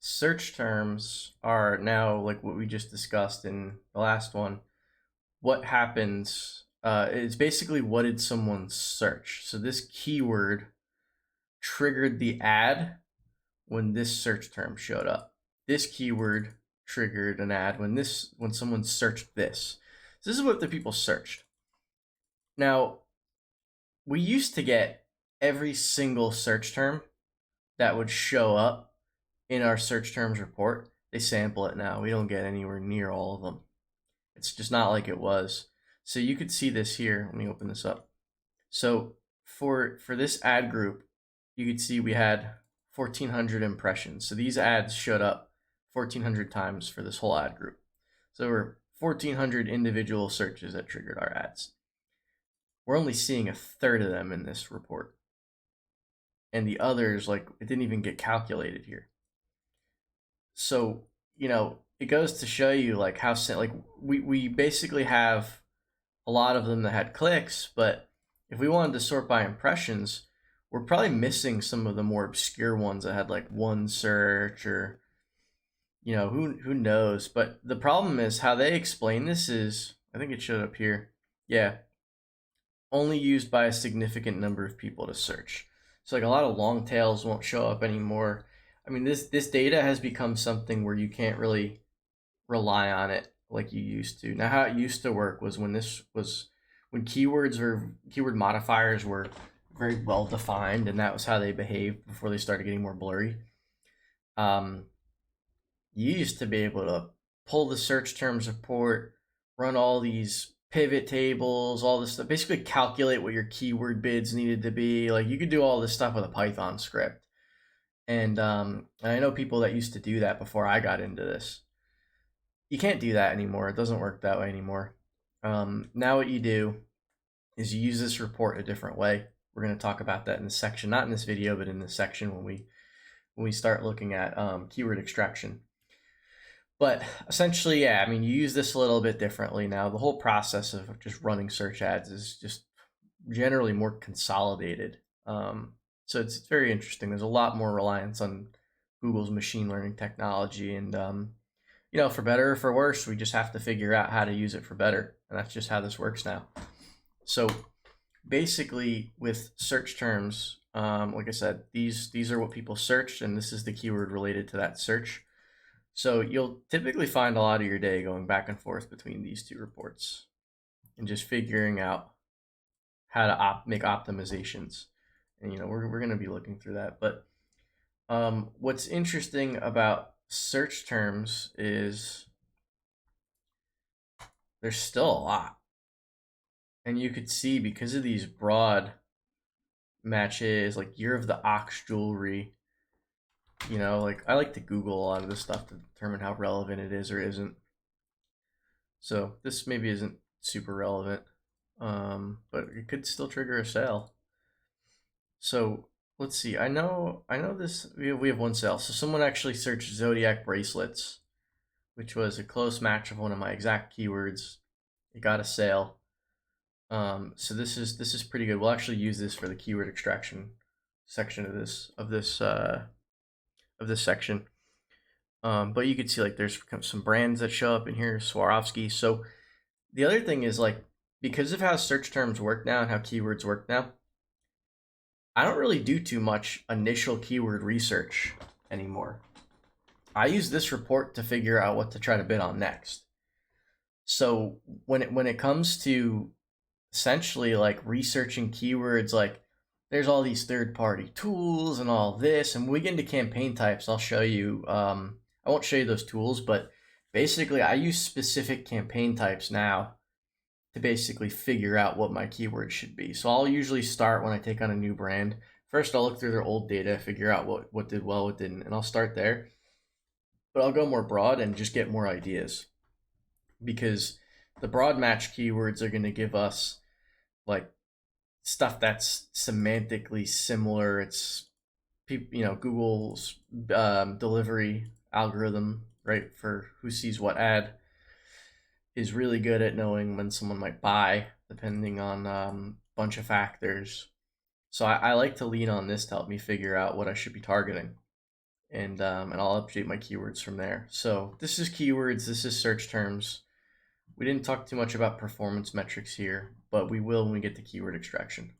search terms are now like what we just discussed in the last one. What happens? It's basically what did someone search? So this keyword triggered the ad when this search term showed up. This keyword triggered an ad when someone searched this. So this is what the people searched. Now, we used to get every single search term that would show up in our search terms report. They sample it now. We don't get anywhere near all of them. It's just not like it was. So you could see this here. Let me open this up. So for this ad group, you could see we had 1,400 impressions. So these ads showed up 1,400 times for this whole ad group. So there were 1,400 individual searches that triggered our ads. We're only seeing a third of them in this report. And the others, like, it didn't even get calculated here. So, it goes to show you like how like we basically have a lot of them that had clicks, but if we wanted to sort by impressions, we're probably missing some of the more obscure ones that had like one search or who knows. But the problem is how they explain this is, I think it showed up here. Yeah, only used by a significant number of people to search. So like a lot of long tails won't show up anymore. I mean, this data has become something where you can't really rely on it like you used to. Now, how it used to work was when keyword modifiers were very well defined, and that was how they behaved before they started getting more blurry. You used to be able to pull the search terms report, run all these pivot tables, all this stuff, basically calculate what your keyword bids needed to be. Like you could do all this stuff with a Python script. And I know people that used to do that before I got into this. You can't do that anymore. It doesn't work that way anymore. Now what you do is you use this report a different way. We're going to talk about that in this section, not in this video, but in this section when we start looking at keyword extraction. But essentially, yeah, I mean, you use this a little bit differently now. The whole process of just running search ads is just generally more consolidated. So it's very interesting. There's a lot more reliance on Google's machine learning technology, and for better or for worse, we just have to figure out how to use it for better, and that's just how this works now. So basically, with search terms, like I said, these are what people searched, and this is the keyword related to that search. So you'll typically find a lot of your day going back and forth between these two reports and just figuring out how to make optimizations. And we're going to be looking through that. But what's interesting about search terms is there's still a lot. And you could see because of these broad matches, like year of the ox jewelry, like I like to Google a lot of this stuff to determine how relevant it is or isn't. So this maybe isn't super relevant, but it could still trigger a sale. So let's see. I know this. We have one sale. So someone actually searched Zodiac bracelets, which was a close match of one of my exact keywords. It got a sale. So this is pretty good. We'll actually use this for the keyword extraction section of this section. But you can see like there's some brands that show up in here, Swarovski. So the other thing is like because of how search terms work now and how keywords work now, I don't really do too much initial keyword research anymore. I use this report to figure out what to try to bid on next. So when it comes to essentially like researching keywords, like there's all these third-party tools and all this, and when we get into campaign types, I'll show you. I won't show you those tools, but basically I use specific campaign types now to basically figure out what my keywords should be. So I'll usually start when I take on a new brand. First, I'll look through their old data, figure out what did well, what didn't, and I'll start there. But I'll go more broad and just get more ideas, because the broad match keywords are going to give us like stuff that's semantically similar. It's Google's delivery algorithm, right, for who sees what ad is really good at knowing when someone might buy, depending on a bunch of factors. So I like to lean on this to help me figure out what I should be targeting. and I'll update my keywords from there. So this is keywords, this is search terms. We didn't talk too much about performance metrics here, but we will when we get to keyword extraction.